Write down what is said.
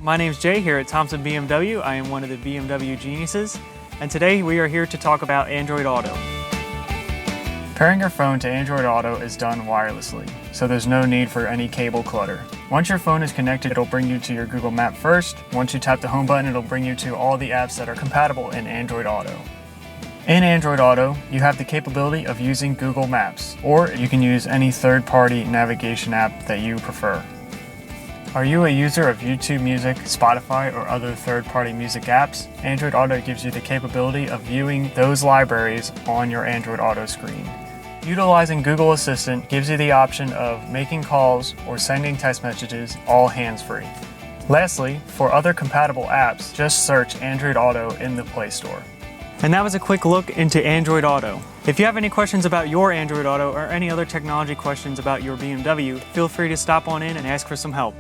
my name's Jay here at Thompson BMW. I am one of the BMW geniuses, and today we are here to talk about Android Auto. Pairing your phone to Android Auto is done wirelessly, so there's no need for any cable clutter. Once your phone is connected, it'll bring you to your Google Map first. Once you tap the home button, it'll bring you to all the apps that are compatible in Android Auto. In Android Auto, you have the capability of using Google Maps, or you can use any third-party navigation app that you prefer. Are you a user of YouTube Music, Spotify, or other third-party music apps? Android Auto gives you the capability of viewing those libraries on your Android Auto screen. Utilizing Google Assistant gives you the option of making calls or sending text messages all hands-free. Lastly, for other compatible apps, just search Android Auto in the Play Store. And that was a quick look into Android Auto. If you have any questions about your Android Auto or any other technology questions about your BMW, feel free to stop on in and ask for some help.